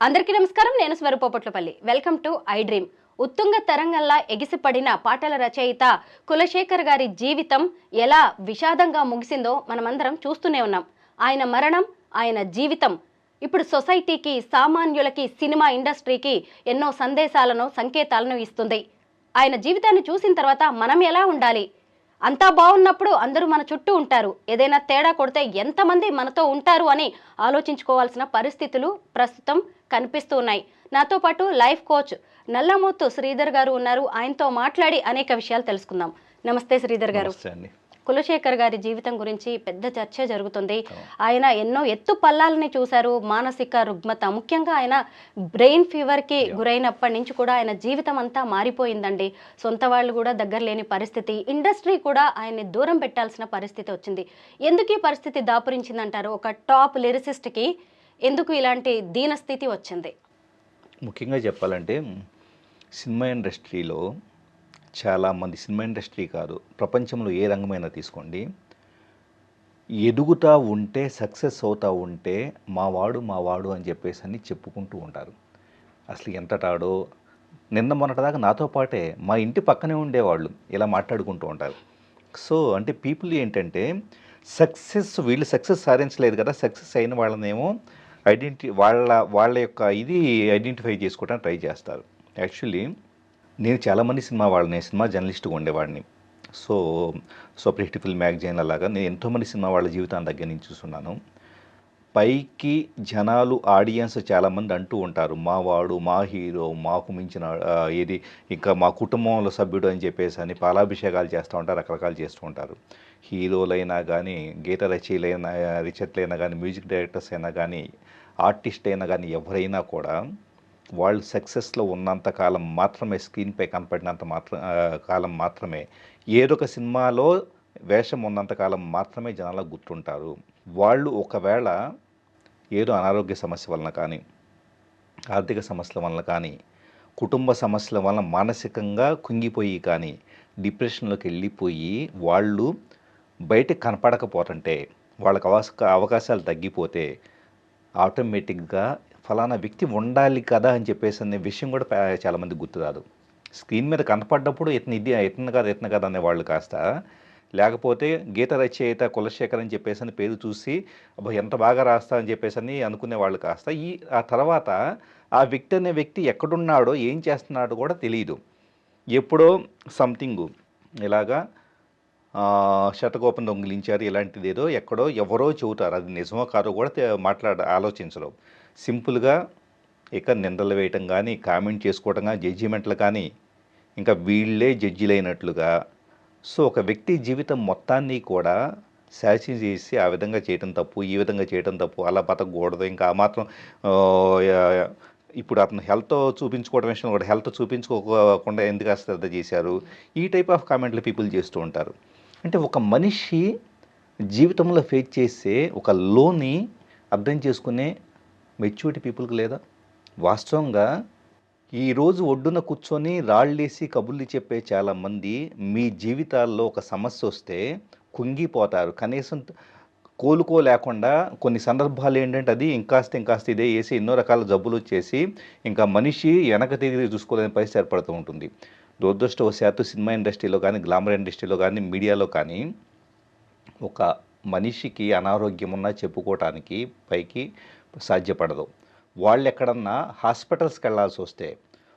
అందరికీ నమస్కారం. నేను స్వరూపపట్లపల్లి. Welcome to iDream. ఉత్తుంగ తరంగంలా ఎగిసిపడిన పాటల రచయిత కులశేఖర్ గారి జీవితం ఎలా విషాదంగా ముగిసిందో మనమందరం చూస్తూనే ఉన్నాం. ఆయన మరణం, ఆయన జీవితం ఇప్పుడు సొసైటీకి, సామాన్యులకి, సినిమా ఇండస్ట్రీకి ఎన్నో సందేశాలను, సంకేతాలను ఇస్తుంది. ఆయన జీవితాన్ని చూసిన తర్వాత మనం ఎలా ఉండాలి? అంతా బాగున్నప్పుడు అందరూ మన చుట్టూ ఉంటారు, ఏదైనా తేడా కొడితే ఎంతమంది మనతో ఉంటారు అని ఆలోచించుకోవాల్సిన పరిస్థితులు ప్రస్తుతం కనిపిస్తూ ఉన్నాయి. నాతో పాటు లైఫ్ కోచ్ నల్లమోతు శ్రీధర్ గారు ఉన్నారు. ఆయనతో మాట్లాడి అనేక విషయాలు తెలుసుకుందాం. నమస్తే శ్రీధర్ గారు. కులశేఖర్ గారి జీవితం గురించి పెద్ద చర్చ జరుగుతుంది. ఆయన ఎన్నో ఎత్తు పల్లాలని చూశారు. మానసిక రుగ్మత, ముఖ్యంగా ఆయన బ్రెయిన్ ఫీవర్కి గురైనప్పటి నుంచి కూడా ఆయన జీవితం అంతా మారిపోయిందండి. సొంత వాళ్ళు కూడా దగ్గర లేని పరిస్థితి, ఇండస్ట్రీ కూడా ఆయన్ని దూరం పెట్టాల్సిన పరిస్థితి వచ్చింది. ఎందుకు ఈ పరిస్థితి దాపురించిందంటారు? ఒక టాప్ లిరిసిస్ట్కి ఎందుకు ఇలాంటి దీనస్థితి వచ్చింది? ముఖ్యంగా చెప్పాలంటే సినిమా ఇండస్ట్రీలో చాలామంది, సినిమా ఇండస్ట్రీ కాదు, ప్రపంచంలో ఏ రంగమైనా తీసుకోండి, ఎదుగుతూ ఉంటే, సక్సెస్ అవుతూ ఉంటే మావాడు అని చెప్పేసి అని చెప్పుకుంటూ ఉంటారు. అసలు ఎంతటాడో, నిన్న మొన్నటిదాకా నాతో పాటే మా ఇంటి పక్కనే ఉండేవాళ్ళు ఇలా మాట్లాడుకుంటూ ఉంటారు. సో అంటే పీపుల్ ఏంటంటే వీళ్ళు సక్సెస్ సాధించలేదు కదా, సక్సెస్ అయిన వాళ్ళనేమో వాళ్ళ యొక్క ఇది ఐడెంటిఫై చేసుకోవడానికి ట్రై చేస్తారు. యాక్చువల్లీ నేను చాలామంది సినిమా జర్నలిస్ట్గా ఉండేవాడిని. So super hit film magazine అలాగా నేను ఎంతోమంది సినిమా వాళ్ళ జీవితాన్ని దగ్గర నుంచి చూస్తున్నాను. పైకి జనాలు, ఆడియన్స్ చాలామంది అంటూ ఉంటారు, మావాడు, మా హీరో, మాకు మించిన ఏది ఇంకా మా కుటుంబంలో సభ్యుడు అని చెప్పేసి అని పాలాభిషేకాలు చేస్తూ ఉంటారు, రకరకాలు చేస్తూ ఉంటారు. హీరోలైనా కానీ, గీత రచయితలైనా కానీ, మ్యూజిక్ డైరెక్టర్స్ అయినా కానీ, ఆర్టిస్ట్ అయినా కానీ, ఎవరైనా కూడా వాళ్ళు సక్సెస్లో ఉన్నంత కాలం మాత్రమే, స్క్రీన్పై కనపడినంత కాలం మాత్రమే, ఏదొక సినిమాలో వేషం ఉన్నంత కాలం మాత్రమే జనాలకు గుర్తుంటారు. వాళ్ళు ఒకవేళ ఏదో అనారోగ్య సమస్య వలన కానీ, ఆర్థిక సమస్యల వలన కానీ, కుటుంబ సమస్యల వలన మానసికంగా కుంగిపోయి కానీ, డిప్రెషన్లోకి వెళ్ళిపోయి వాళ్ళు బయటకు కనపడకపోతుంటే, వాళ్ళకి అవకాశాలు తగ్గిపోతే ఆటోమేటిక్గా ఫలానా వ్యక్తి ఉండాలి కదా అని చెప్పేసి అనే విషయం కూడా చాలామంది గుర్తురాదు. స్క్రీన్ మీద కనపడ్డప్పుడు ఇతను కాదు అనేవాళ్ళు కాస్త, లేకపోతే గీత రచయిత కులశేఖర్ అని చెప్పేసి అని పేరు చూసి ఎంత బాగా రాస్తా అని చెప్పేసి అని అనుకునే వాళ్ళు కాస్త ఆ తర్వాత ఆ వ్యక్తి అనే వ్యక్తి ఎక్కడున్నాడో, ఏం చేస్తున్నాడో కూడా తెలియదు. ఎప్పుడో సంథింగ్ ఇలాగా శతకోపం దొంగిలించారు ఇలాంటిది ఏదో ఎక్కడో ఎవరో చెబుతారు, అది నిజమో కాదో కూడా ఆలోచించరు. సింపుల్గా ఇక నిందలు వేయటం కానీ, కామెంట్ చేసుకోవటం కానీ, జడ్జిమెంట్లు కానీ, ఇంకా వీళ్ళే జడ్జిలైనట్లుగా. సో ఒక వ్యక్తి జీవితం మొత్తాన్ని కూడా శాసన చేసి ఆ విధంగా చేయటం తప్పు, ఈ విధంగా చేయటం తప్పు, అలా బతకూడదు, ఇంకా ఆ మాత్రం ఇప్పుడు అతను హెల్త్ చూపించుకోవడం విషయం కూడా హెల్త్ చూపించుకోకుండా ఎందుకు అశ్రద్ధ చేశారు, ఈ టైప్ ఆఫ్ కామెంట్లు పీపుల్ చేస్తూ ఉంటారు. అంటే ఒక మనిషి జీవితంలో ఫేస్ చేసే ఒక లోని అర్థం చేసుకునే మెచ్యూరిటీ పీపుల్కి లేదా? వాస్తవంగా ఈరోజు ఒడ్డున కూర్చొని రాళ్ళేసి కబుర్లు చెప్పే చాలామంది మీ జీవితాల్లో ఒక సమస్య వస్తే కుంగిపోతారు. కనీసం కోలుకోలేకుండా కొన్ని సందర్భాలు ఏంటంటే అది ఇంకాస్త ఇదే వేసి ఎన్నో రకాల జబ్బులు వచ్చేసి ఇంకా మనిషి వెనక తిరిగి చూసుకోలేని పరిస్థితి ఏర్పడుతూ ఉంటుంది. దురదృష్టవశాత్తు సినిమా ఇండస్ట్రీలో కానీ, గ్లామర్ ఇండస్ట్రీలో కానీ, మీడియాలో కానీ ఒక మనిషికి అనారోగ్యం ఉన్నా చెప్పుకోవటానికి పైకి సాధ్యపడదు. వాళ్ళు ఎక్కడన్నా హాస్పిటల్స్కి వెళ్ళాల్సి వస్తే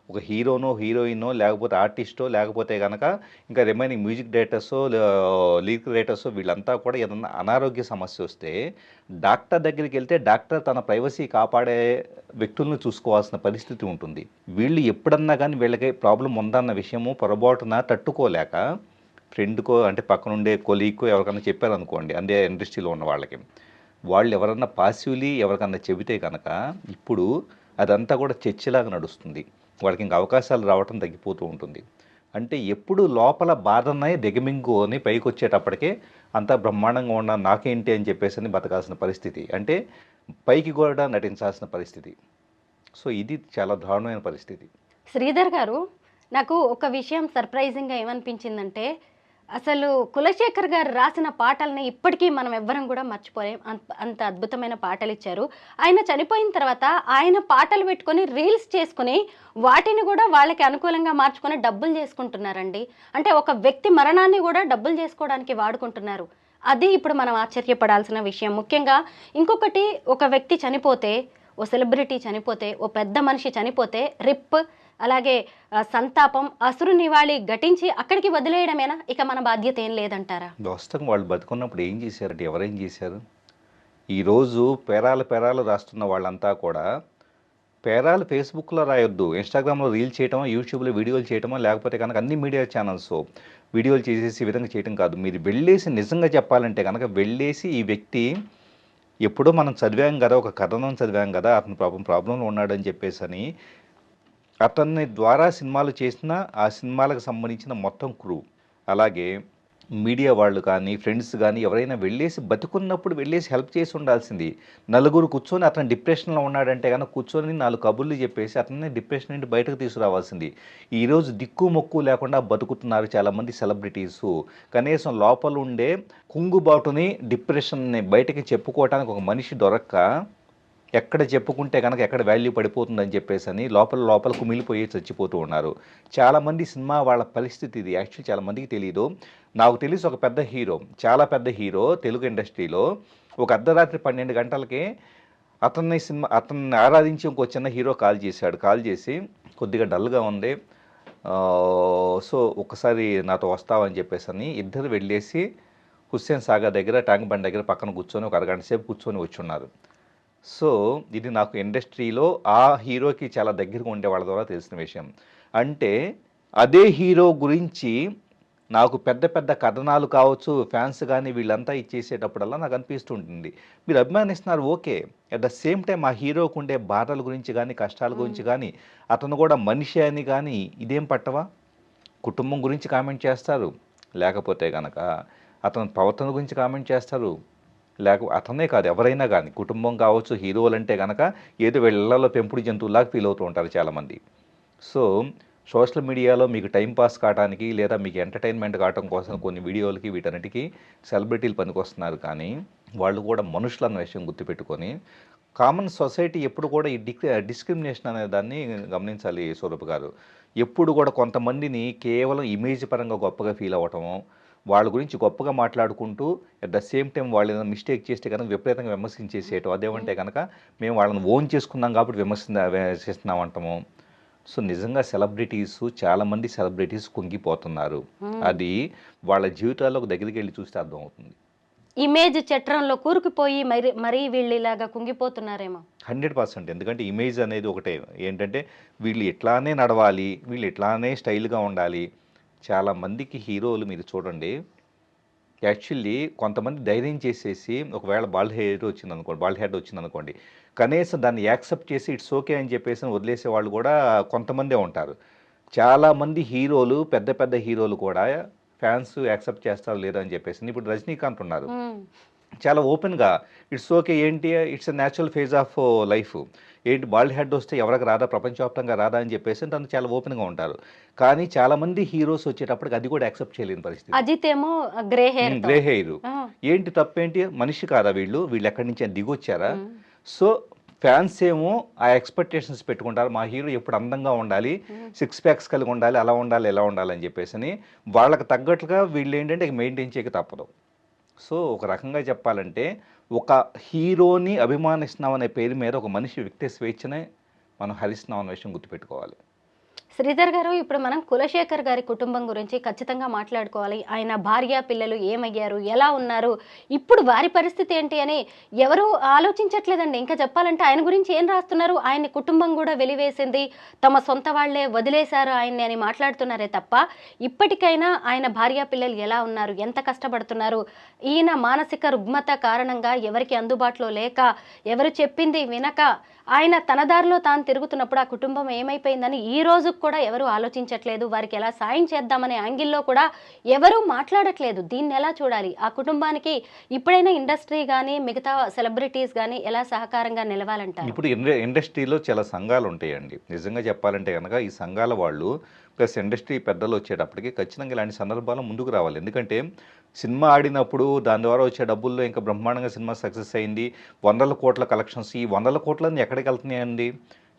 ఒక హీరోనో, హీరోయినో, లేకపోతే ఆర్టిస్టో, లేకపోతే కనుక ఇంకా రిమైనింగ్ మ్యూజిక్ డైరెక్టర్సో, లిరిక్ రైటర్సో, వీళ్ళంతా కూడా ఏదన్నా అనారోగ్య సమస్య వస్తే డాక్టర్ దగ్గరికి వెళ్తే డాక్టర్ తన ప్రైవసీ కాపాడే వ్యక్తులను చూసుకోవాల్సిన పరిస్థితి ఉంటుంది. వీళ్ళు ఎప్పుడన్నా కానీ వీళ్ళకి ప్రాబ్లం ఉందన్న విషయము పొరపాటున తట్టుకోలేక ఫ్రెండ్కో, అంటే పక్కనుండే కొలీగ్కో ఎవరికన్నా చెప్పారనుకోండి, అందే ఇండస్ట్రీలో ఉన్న వాళ్ళకి, వాళ్ళు ఎవరన్నా పాసివ్లీ ఎవరికన్నా చెబితే కనుక ఇప్పుడు అదంతా కూడా చర్చలాగా నడుస్తుంది. వాళ్ళకి ఇంకా అవకాశాలు రావటం తగ్గిపోతూ ఉంటుంది. అంటే ఎప్పుడు లోపల బాధనే దిగమింగుని పైకి వచ్చేటప్పటికే అంతా బ్రహ్మాండంగా ఉన్న నాకేంటి అని చెప్పేసి అని బతకాల్సిన పరిస్థితి, అంటే పైకి కూడా నటించాల్సిన పరిస్థితి. సో ఇది చాలా దారుణమైన పరిస్థితి. శ్రీధర్ గారు, నాకు ఒక విషయం సర్ప్రైజింగ్గా ఏమనిపించిందంటే, అసలు కులశేఖర్ గారు రాసిన పాటల్ని ఇప్పటికీ మనం ఎవ్వరం కూడా మర్చిపోలేం. అంత అద్భుతమైన పాటలు ఇచ్చారు. ఆయన చనిపోయిన తర్వాత ఆయన పాటలు పెట్టుకొని రీల్స్ చేసుకుని వాటిని కూడా వాళ్ళకి అనుకూలంగా మార్చుకొని డబ్బులు చేసుకుంటున్నారండి. అంటే ఒక వ్యక్తి మరణాన్ని కూడా డబ్బులు చేసుకోవడానికి వాడుకుంటున్నారు. అది ఇప్పుడు మనం ఆశ్చర్యపడాల్సిన విషయం. ముఖ్యంగా ఇంకొకటి, ఒక వ్యక్తి చనిపోతే, ఓ సెలబ్రిటీ చనిపోతే, ఓ పెద్ద మనిషి చనిపోతే రిప్, అలాగే సంతాపం, అసురు నివాళి ఘటించి అక్కడికి వదిలేయడమేనా? ఇక మన బాధ్యత ఏం లేదంటారా? వాస్తవంగా వాళ్ళు బతుకున్నప్పుడు ఏం చేశారంటే, ఎవరేం చేశారు? ఈరోజు పేరాలు రాస్తున్న వాళ్ళంతా కూడా పేరాలు ఫేస్బుక్లో రాయొద్దు, ఇన్స్టాగ్రామ్లో రీల్ చేయటమో, యూట్యూబ్లో వీడియోలు చేయటమో, లేకపోతే కనుక అన్ని మీడియా ఛానల్స్ వీడియోలు చేసేసి ఈ విధంగా చేయటం కాదు. మీరు వెళ్ళేసి నిజంగా చెప్పాలంటే కనుక వెళ్ళేసి ఈ వ్యక్తి ఎప్పుడో మనం చదివాం కదా, ఒక కథనం చదివాం కదా, అతను ప్రాబ్లంలో ఉన్నాడని చెప్పేసి అని అతన్ని ద్వారా సినిమాలు చేసిన ఆ సినిమాలకు సంబంధించిన మొత్తం క్రూ, అలాగే మీడియా వాళ్ళు కానీ ఫ్రెండ్స్ కానీ ఎవరైనా వెళ్ళేసి బతుకున్నప్పుడు వెళ్ళేసి హెల్ప్ చేసి ఉండాల్సింది. నలుగురు కూర్చొని అతను డిప్రెషన్లో ఉన్నాడంటే కనుక కూర్చొని 4 కబుర్లు చెప్పేసి అతన్ని డిప్రెషన్ నుండి బయటకు తీసుకురావాల్సింది. ఈరోజు దిక్కు మొక్కు లేకుండా బతుకుతున్నారు చాలామంది సెలబ్రిటీసు. కనీసం లోపల ఉండే కుంగుబాటుని, డిప్రెషన్ని బయటకి చెప్పుకోవడానికి ఒక మనిషి దొరక్క ఎక్కడ చెప్పుకుంటే కనుక ఎక్కడ వాల్యూ పడిపోతుందని చెప్పేసి అని లోపల కుమిలిపోయి చచ్చిపోతూ ఉన్నారు. చాలామంది సినిమా వాళ్ళ పరిస్థితి ఇది. యాక్చువల్లీ చాలామందికి తెలియదు. నాకు తెలిసి ఒక పెద్ద హీరో, చాలా పెద్ద హీరో తెలుగు ఇండస్ట్రీలో ఒక అర్ధరాత్రి 12 గంటలకి అతన్ని ఆరాధించి ఇంకో చిన్న హీరో కాల్ చేశాడు. కాల్ చేసి కొద్దిగా డల్గా ఉంది, సో ఒక్కసారి నాతో వస్తావని చెప్పేసి అని ఇద్దరు వెళ్ళేసి హుస్సేన్ సాగర్ దగ్గర ట్యాంక్ బండ్ దగ్గర పక్కన కూర్చొని ఒక అరగంట సేపు కూర్చొని వచ్చున్నారు. సో ఇది నాకు ఇండస్ట్రీలో ఆ హీరోకి చాలా దగ్గరగా ఉండే వాళ్ళ ద్వారా తెలిసిన విషయం. అంటే అదే హీరో గురించి నాకు పెద్ద పెద్ద కథనాలు కావచ్చు, ఫ్యాన్స్ కానీ వీళ్ళంతా ఇచ్చేసేటప్పుడల్లా నాకు అనిపిస్తుంటుంది, మీరు అభిమానిస్తున్నారు okay, at the same time ఆ హీరోకు ఉండే బాధల గురించి కానీ కష్టాల గురించి కానీ అతను కూడా మనిషి అని కానీ ఇదేం పట్టవా? కుటుంబం గురించి కామెంట్ చేస్తారు, లేకపోతే కనుక అతని ప్రవర్తన గురించి కామెంట్ చేస్తారు, అతనే కాదు ఎవరైనా కానీ కుటుంబం కావచ్చు, హీరోలు అంటే కనుక ఏదో వీళ్ళలో పెంపుడు జంతువులాగా ఫీల్ అవుతూ ఉంటారు చాలామంది. సో సోషల్ మీడియాలో మీకు టైంపాస్ కావడానికి లేదా మీకు ఎంటర్టైన్మెంట్ కావడం కోసం కొన్ని వీడియోలకి వీటన్నిటికీ సెలబ్రిటీలు పనికొస్తున్నారు. కానీ వాళ్ళు కూడా మనుషులు అన్న విషయం గుర్తుపెట్టుకొని కామన్ సొసైటీ ఎప్పుడు కూడా ఈ డిస్క్రిమినేషన్ అనే దాన్ని గమనించాలి స్వరూప్ గారు. ఎప్పుడు కూడా కొంతమందిని కేవలం ఇమేజ్ పరంగా గొప్పగా ఫీల్ అవ్వటము, వాళ్ళ గురించి గొప్పగా మాట్లాడుకుంటూ అట్ ద సేమ్ టైం వాళ్ళు ఏదైనా మిస్టేక్ చేస్తే కనుక విపరీతంగా విమర్శించేసేయటం, అదేమంటే కనుక మేము వాళ్ళని ఓన్ చేసుకున్నాం కాబట్టి విమర్శిస్తున్నాం అంటాము. సో నిజంగా చాలామంది సెలబ్రిటీస్ కుంగిపోతున్నారు. అది వాళ్ళ జీవితాల్లోకి దగ్గరికి వెళ్ళి చూస్తే అర్థమవుతుంది. ఇమేజ్ చట్రంలో కూరుకుపోయి మరీ వీళ్ళు ఇలాగా కుంగిపోతున్నారేమో. 100%. ఎందుకంటే ఇమేజ్ అనేది ఒకటే ఏంటంటే వీళ్ళు ఇట్లానే నడవాలి, వీళ్ళు ఇట్లానే స్టైల్గా ఉండాలి. చాలామందికి హీరోలు మీరు చూడండి, యాక్చువల్లీ కొంతమంది ధైర్యం చేసేసి ఒకవేళ బాల్డ్ హెడ్ వచ్చిందనుకోండి, కనీసం దాన్ని యాక్సెప్ట్ చేసి ఇట్స్ ఓకే అని చెప్పేసి వదిలేసే వాళ్ళు కూడా కొంతమందే ఉంటారు. చాలామంది హీరోలు, పెద్ద పెద్ద హీరోలు కూడా ఫ్యాన్స్ యాక్సెప్ట్ చేస్తారో లేదో అని చెప్పేసి. ఇప్పుడు రజనీకాంత్ ఉన్నారు, చాలా ఓపెన్గా ఇట్స్ ఓకే, ఏంటి it's a natural phase of life, ఏంటి బాల్డ్ హెడ్ వస్తే ఎవరికి రాదా, ప్రపంచవ్యాప్తంగా రాదా అని చెప్పేసి తను చాలా ఓపెన్గా ఉంటారు. కానీ చాలామంది హీరోస్ వచ్చేటప్పటికి అది కూడా యాక్సెప్ట్ చేయలేని పరిస్థితి. అజిత్ ఏమో గ్రే హెయిర్, ఏంటి తప్పేంటి, మనిషి కాదా వీళ్ళు ఎక్కడి నుంచి దిగొచ్చారా? సో ఫ్యాన్స్ ఏమో ఆ ఎక్స్పెక్టేషన్స్ పెట్టుకుంటారు, మా హీరో ఎప్పుడు అందంగా ఉండాలి, 6 ప్యాక్స్ కలిగి ఉండాలి, అలా ఉండాలి ఎలా ఉండాలి అని చెప్పేసి వాళ్ళకి తగ్గట్టుగా వీళ్ళు ఏంటంటే మెయింటైన్ చేయక తప్పదు. సో ఒక రకంగా చెప్పాలంటే ఒక హీరోని అభిమానిస్తున్నాం అనే పేరు మీద ఒక మనిషి వ్యక్తి స్వేచ్ఛనే మనం హరిస్తున్నాం అనే విషయం గుర్తుపెట్టుకోవాలి. శ్రీధర్ గారు, ఇప్పుడు మనం కులశేఖర్ గారి కుటుంబం గురించి ఖచ్చితంగా మాట్లాడుకోవాలి. ఆయన భార్య పిల్లలు ఏమయ్యారు, ఎలా ఉన్నారు, ఇప్పుడు వారి పరిస్థితి ఏంటి అని ఎవరు ఆలోచించట్లేదండి. ఇంకా చెప్పాలంటే ఆయన గురించి ఏం రాస్తున్నారు, ఆయన కుటుంబం కూడా వెలివేసింది, తమ సొంత వాళ్లే వదిలేశారు ఆయన్ని అని మాట్లాడుతున్నారే తప్ప ఇప్పటికైనా ఆయన భార్య పిల్లలు ఎలా ఉన్నారు, ఎంత కష్టపడుతున్నారు, ఈయన మానసిక రుగ్మత కారణంగా ఎవరికి అందుబాటులో లేక ఎవరు చెప్పింది వినక ఆయన తన దారిలో తాను తిరుగుతున్నప్పుడు ఆ కుటుంబం ఏమైపోయిందని ఈ రోజు ముందుకు కూడా ఎవరు ఆలోచించట్లేదు, వారికి ఎలా సాయం చేద్దామనే యాంగిల్లో కూడా ఎవరూ మాట్లాడట్లేదు. దీన్ని ఎలా చూడాలి? ఆ కుటుంబానికి ఇప్పుడైనా ఇండస్ట్రీ కానీ మిగతా సెలబ్రిటీస్ కానీ ఎలా సహకారంగా నిలవాలంటారు? ఇప్పుడు ఇండస్ట్రీలో చాలా సంఘాలు ఉంటాయండి. నిజంగా చెప్పాలంటే కనుక ఈ సంఘాల వాళ్ళు ప్లస్ ఇండస్ట్రీ పెద్దలు వచ్చేటప్పటికి ఖచ్చితంగా ఇలాంటి సందర్భాలు ముందుకు రావాలి. ఎందుకంటే సినిమా ఆడినప్పుడు దాని ద్వారా వచ్చే డబ్బుల్లో ఇంకా బ్రహ్మాండంగా సినిమా సక్సెస్ అయింది. వందల కోట్ల కలెక్షన్స్, ఈ వందల కోట్లన్నీ ఎక్కడికి వెళ్తున్నాయండి?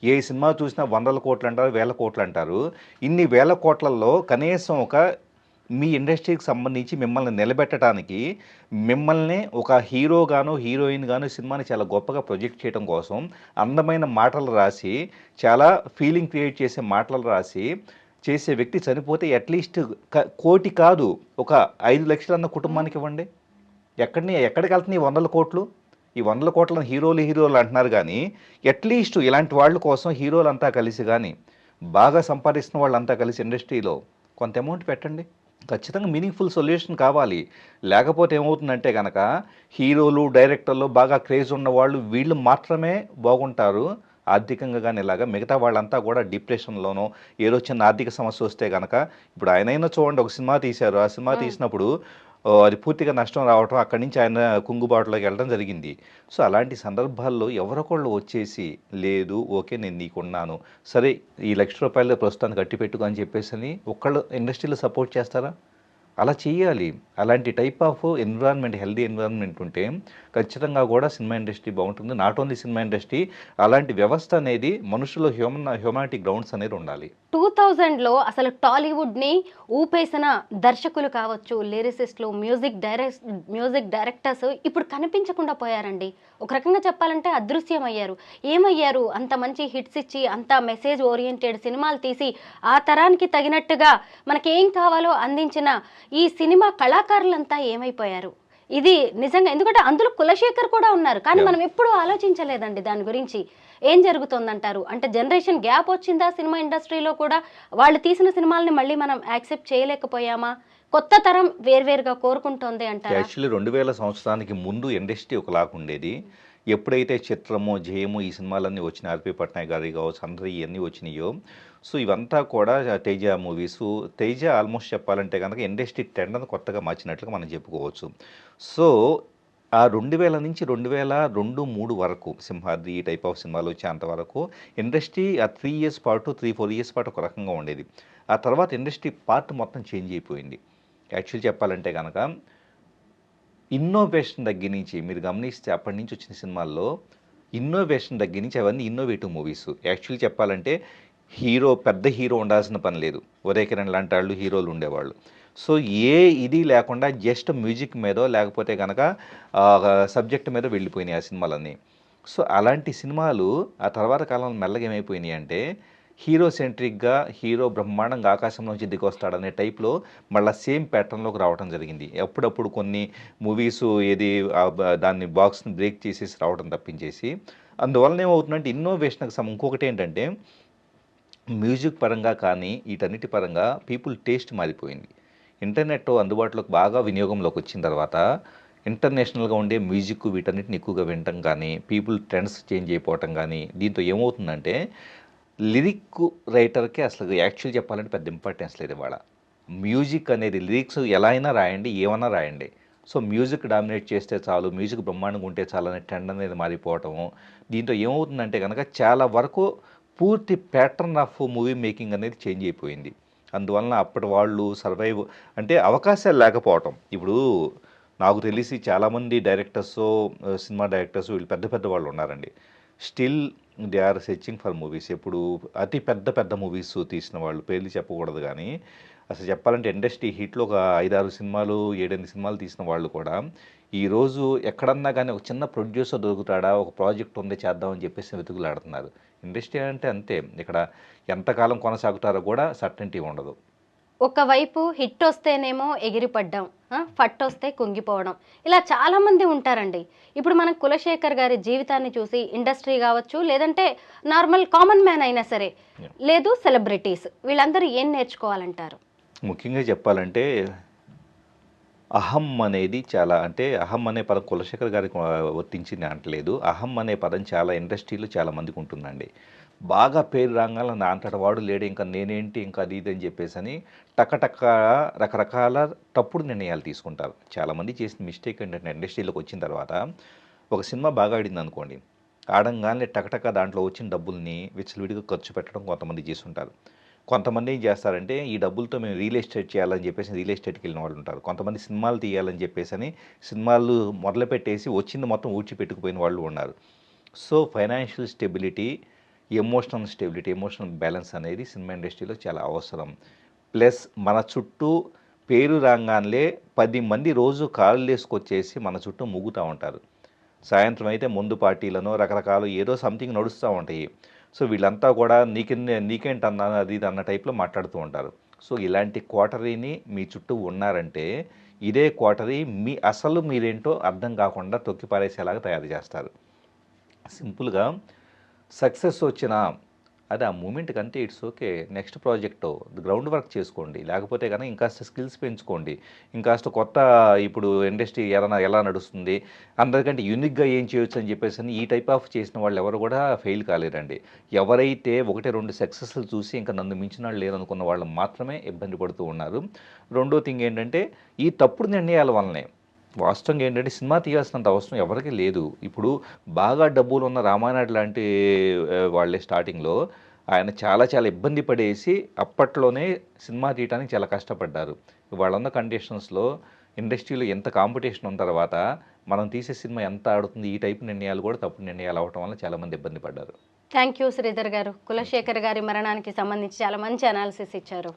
ఏ సినిమా చూసినా వందల కోట్లు అంటారు, వేల కోట్లు అంటారు. ఇన్ని వేల కోట్లలో కనీసం ఒక మీ ఇండస్ట్రీకి సంబంధించి మిమ్మల్ని నిలబెట్టడానికి, మిమ్మల్ని ఒక హీరోగాను హీరోయిన్ గాను సినిమాని చాలా గొప్పగా ప్రొజెక్ట్ చేయడం కోసం అందమైన మాటలు రాసి, చాలా ఫీలింగ్ క్రియేట్ చేసే మాటలు రాసి చేసే వ్యక్తి చనిపోతే అట్లీస్ట్ కోటి కాదు, ఒక 5 లక్షలన్న కుటుంబానికి ఇవ్వండి. ఎక్కడికి వెళ్తున్నాయి ఈ వందల కోట్లు? ఈ వందల కోట్లను హీరోలు అంటున్నారు కానీ అట్లీస్ట్ ఇలాంటి వాళ్ళ కోసం హీరోలంతా కలిసి కానీ బాగా సంపాదిస్తున్న వాళ్ళంతా కలిసి ఇండస్ట్రీలో కొంత అమౌంట్ పెట్టండి. ఖచ్చితంగా మీనింగ్ఫుల్ సొల్యూషన్ కావాలి. లేకపోతే ఏమవుతుందంటే కనుక హీరోలు డైరెక్టర్లు బాగా క్రేజ్ ఉన్న వాళ్ళు వీళ్ళు మాత్రమే బాగుంటారు ఆర్థికంగా. కానీ ఇలాగా మిగతా వాళ్ళంతా కూడా డిప్రెషన్లోనో ఏదో చిన్న ఆర్థిక సమస్య వస్తే కనుక, ఇప్పుడు ఆయనైనా చూడండి, ఒక సినిమా తీశారు. ఆ సినిమా తీసినప్పుడు అది పూర్తిగా నష్టం రావటం, అక్కడి నుంచి ఆయన కుంగుబాటులోకి వెళ్ళడం జరిగింది. సో అలాంటి సందర్భాల్లో ఎవరొకళ్ళు వచ్చేసి లేదు ఓకే నేను నీకున్నాను, సరే ఈ ₹1,00,000 ప్రస్తుతానికి కట్టి పెట్టుకో అని చెప్పేసి ఒక్కళ్ళు ఇండస్ట్రీలో సపోర్ట్ చేస్తారా? అలా చేయాలి. అలాంటి type of environment, healthy environment ఉంటే ఖచ్చితంగా కూడా సినిమా ఇండస్ట్రీ బాగుంటుంది. నాట్ ఓన్లీ సినిమా ఇండస్ట్రీ, అలాంటి వ్యవస్థ అనేది మనుషుల్లో హ్యూమానిటీ గ్రౌండ్స్ అనేది ఉండాలి. 2000లో అసలు టాలీవుడ్ని ఊపేసిన దర్శకులు కావచ్చు, లిరిసిస్టులు, మ్యూజిక్ డైరెక్టర్స్ ఇప్పుడు కనిపించకుండా పోయారండి. ఒక రకంగా చెప్పాలంటే అదృశ్యమయ్యారు. ఏమయ్యారు? అంత మంచి హిట్స్ ఇచ్చి, అంత మెసేజ్ ఓరియంటెడ్ సినిమాలు తీసి, ఆ తరానికి తగినట్టుగా మనకేం కావాలో అందించిన ఈ సినిమా కళాకారులంతా ఏమైపోయారు? ఇది నిజంగా, ఎందుకంటే అందులో కులశేఖర్ కూడా ఉన్నారు, కానీ మనం ఎప్పుడూ ఆలోచించలేదండి దాని గురించి. ఏం జరుగుతుందంటారు? అంటే జనరేషన్ గ్యాప్ వచ్చిందా సినిమా ఇండస్ట్రీలో కూడా? వాళ్ళు తీసిన సినిమాలని మళ్ళీ మనం యాక్సెప్ట్ చేయలేకపోయామా? కొత్త తరం వేర్వేరుగా కోరుకుంటోంది అంటారా? యాక్చువల్లీ 2000 సంవత్సరానికి ముందు ఇండస్ట్రీ ఒకలాగా ఉండేది. ఎప్పుడైతే చిత్రము, జయము ఈ సినిమాలన్నీ వచ్చినాయి, ఆర్పి పట్నాయక్ గారి కావచ్చు, అందరూ ఇవన్నీ వచ్చినాయో, సో ఇవంతా కూడా తేజ మూవీసు. తేజ ఆల్మోస్ట్ చెప్పాలంటే కనుక ఇండస్ట్రీ ట్రెండ్ని కొత్తగా మార్చినట్లుగా మనం చెప్పుకోవచ్చు. సో ఆ 2000 నుంచి 2002, 3 వరకు సింహాద్రి ఈ టైప్ ఆఫ్ సినిమాలు వచ్చేంత వరకు ఇండస్ట్రీ ఆ 3 ఇయర్స్ పాటు, 3-4 ఇయర్స్ పాటు ఒక రకంగా ఉండేది. ఆ తర్వాత ఇండస్ట్రీ పార్ట్ మొత్తం చేంజ్ అయిపోయింది. యాక్చువల్ చెప్పాలంటే కనుక ఇన్నోవేషన్ దగ్గర నుంచి మీరు గమనిస్తే అప్పటి నుంచి వచ్చిన సినిమాల్లో ఇన్నోవేషన్ దగ్గర నుంచి అవన్నీ ఇన్నోవేటివ్ మూవీస్. యాక్చువల్లీ చెప్పాలంటే పెద్ద హీరో ఉండాల్సిన పని లేదు. ఉదయ్ కిరణ్ లాంటి వాళ్ళు హీరోలు ఉండేవాళ్ళు. సో ఏ ఇది లేకుండా జస్ట్ మ్యూజిక్ మీదో లేకపోతే కనుక సబ్జెక్ట్ మీద వెళ్ళిపోయినాయి ఆ సినిమాలన్నీ. సో అలాంటి సినిమాలు ఆ తర్వాత కాలంలో మెల్లగా ఏమైపోయినాయి అంటే హీరో సెంట్రిక్గా, హీరో బ్రహ్మాండంగా ఆకాశంలోంచి దిగొస్తాడనే టైప్లో మళ్ళీ సేమ్ ప్యాటర్న్లోకి రావడం జరిగింది. అప్పుడప్పుడు కొన్ని మూవీస్ దాన్ని బాక్స్ని బ్రేక్ చేసేసి రావడం తప్పించేసి, అందువలన ఏమవుతుందంటే ఇన్నోవేషన్కి ఇంకొకటి ఏంటంటే మ్యూజిక్ పరంగా కానీ వీటన్నిటి పరంగా పీపుల్ టేస్ట్ మారిపోయింది. ఇంటర్నెట్ అందుబాటులోకి బాగా వినియోగంలోకి వచ్చిన తర్వాత ఇంటర్నేషనల్గా ఉండే మ్యూజిక్ వీటన్నిటిని ఎక్కువగా వినటం కానీ, పీపుల్ ట్రెండ్స్ చేంజ్ అయిపోవటం కానీ, దీంతో ఏమవుతుందంటే లిరిక్ రైటర్కి అసలు యాక్చువల్ చెప్పాలంటే పెద్ద ఇంపార్టెన్స్ లేదు ఇవాళ. మ్యూజిక్ అనేది లిరిక్స్ ఎలా అయినా రాయండి, ఏమన్నా రాయండి. సో మ్యూజిక్ డామినేట్ చేస్తే చాలు, మ్యూజిక్ బ్రహ్మాండంగా ఉంటే చాలు అనే ట్రెండ్ అనేది మారిపోవటము. దీంతో ఏమవుతుందంటే కనుక చాలా వరకు పూర్తి ప్యాటర్న్ ఆఫ్ మూవీ మేకింగ్ అనేది చేంజ్ అయిపోయింది. అందువలన అప్పటి వాళ్ళు సర్వైవ్ అంటే అవకాశాలు లేకపోవటం. ఇప్పుడు నాకు తెలిసి చాలామంది డైరెక్టర్స్, సినిమా డైరెక్టర్స్ వీళ్ళు పెద్ద పెద్ద వాళ్ళు ఉన్నారండి. Still they are searching for movies. ఇప్పుడు అతి పెద్ద పెద్ద మూవీస్ తీసిన వాళ్ళు పేర్లు చెప్పకూడదు కానీ అసలు చెప్పాలంటే ఇండస్ట్రీ హిట్లో ఒక 5-6 సినిమాలు, 7-8 సినిమాలు తీసిన వాళ్ళు కూడా ఈరోజు ఎక్కడన్నా కానీ ఒక చిన్న ప్రొడ్యూసర్ దొరుకుతాడా, ఒక ప్రాజెక్ట్ ఉంది చేద్దామని చెప్పేసి వెతుకులాడుతున్నారు. ఇండస్ట్రీ అంటే అంతే, ఇక్కడ ఎంతకాలం కొనసాగుతారో కూడా సర్టెంటీ ఉండదు. ఒకవైపు హిట్ వస్తేనేమో ఎగిరిపడ్డం, ఫట్ వస్తే కుంగిపోవడం, ఇలా చాలామంది ఉంటారండి. ఇప్పుడు మనం కులశేఖర్ గారి జీవితాన్ని చూసి ఇండస్ట్రీ కావచ్చు, లేదంటే నార్మల్ కామన్ మ్యాన్ అయినా సరే, లేదు సెలబ్రిటీస్, వీళ్ళందరూ ఏం నేర్చుకోవాలంటారు? ముఖ్యంగా చెప్పాలంటే అహం అనేది చాలా, అంటే అహం అనే పదం కులశేఖర్ గారికి వర్తించింది అంటలేదు. అహం అనే పదం చాలా ఇండస్ట్రీలో చాలా మందికి ఉంటుందండి. బాగా పేరు రాగాల నా అంతటి వాడు లేడు, ఇంకా నేనేంటి, ఇంకా అది ఇది అని చెప్పేసి అని టకటక రకరకాల తప్పుడు నిర్ణయాలు తీసుకుంటారు. చాలామంది చేసిన మిస్టేక్ ఏంటంటే ఇండస్ట్రీలోకి వచ్చిన తర్వాత ఒక సినిమా బాగా ఆడింది అనుకోండి, ఆడంగానే టకటక దాంట్లో వచ్చిన డబ్బుల్ని విచ్చలవిడిగా ఖర్చు పెట్టడం కొంతమంది చేస్తుంటారు. కొంతమంది ఏం చేస్తారంటే ఈ డబ్బులతో మేము రియల్ ఎస్టేట్ చేయాలని చెప్పేసి రియల్ ఎస్టేట్కి వెళ్ళిన వాళ్ళు ఉంటారు. కొంతమంది సినిమాలు తీయాలని చెప్పేసి అని సినిమాలు మొదలుపెట్టేసి వచ్చింది మొత్తం ఊడ్చిపెట్టుకుపోయిన వాళ్ళు ఉన్నారు. So financial stability, emotional stability, emotional balance అనేది సినిమా ఇండస్ట్రీలో చాలా అవసరం. ప్లస్ మన చుట్టూ పేరు రాగానే 10 మంది రోజు కాళ్ళు వేసుకొచ్చేసి మన చుట్టూ ముగ్గుతూ ఉంటారు. సాయంత్రం అయితే ముందు పార్టీలను రకరకాలు ఏదో సంథింగ్ నడుస్తూ ఉంటాయి. సో వీళ్ళంతా కూడా నీకేంటన్నా అది ఇది అన్న టైప్లో మాట్లాడుతూ ఉంటారు. సో ఇలాంటి క్వాటరీని మీ చుట్టూ ఉన్నారంటే ఇదే క్వాటరీ మీ అసలు మీరేంటో అర్థం కాకుండా తొక్కిపారేసేలాగా తయారు చేస్తారు. సింపుల్గా సక్సెస్ వచ్చినా అది ఆ మూమెంట్ కంటే it's okay, next project ground work చేసుకోండి, లేకపోతే కనుక ఇంకాస్త స్కిల్స్ పెంచుకోండి, ఇంకాస్త కొత్త ఇప్పుడు ఇండస్ట్రీ ఎలా నడుస్తుంది, అందరికంటే యూనిక్గా ఏం చేయొచ్చు అని చెప్పేసి అని ఈ టైప్ ఆఫ్ చేసిన వాళ్ళు ఎవరు కూడా ఫెయిల్ కాలేరండి. ఎవరైతే 1-2 సక్సెస్లు చూసి ఇంకా నన్ను మించిన వాళ్ళు లేరనుకున్న వాళ్ళు మాత్రమే ఇబ్బంది పడుతూ ఉన్నారు. రెండో థింగ్ ఏంటంటే ఈ తప్పుడు నిర్ణయాల వల్లనే వాస్తవంగా ఏంటంటే సినిమా తీయాల్సినంత అవసరం ఎవరికీ లేదు. ఇప్పుడు బాగా డబ్బులు ఉన్న రామానాయుడు లాంటి వాళ్ళే స్టార్టింగ్లో ఆయన చాలా చాలా ఇబ్బంది పడేసి అప్పట్లోనే సినిమా తీయడానికి చాలా కష్టపడ్డారు. వాళ్ళున్న కండిషన్స్లో ఇండస్ట్రీలో ఎంత కాంపిటీషన్ ఉన్న తర్వాత మనం తీసే సినిమా ఎంత ఆడుతుంది, ఈ టైప్ నిర్ణయాలు కూడా తప్పుడు నిర్ణయాలు అవ్వటం వల్ల చాలామంది ఇబ్బంది పడ్డారు. థ్యాంక్ యూ శ్రీధర్ గారు. కులశేఖర్ గారి మరణానికి సంబంధించి చాలా మంచి అనాలిసిస్ ఇచ్చారు.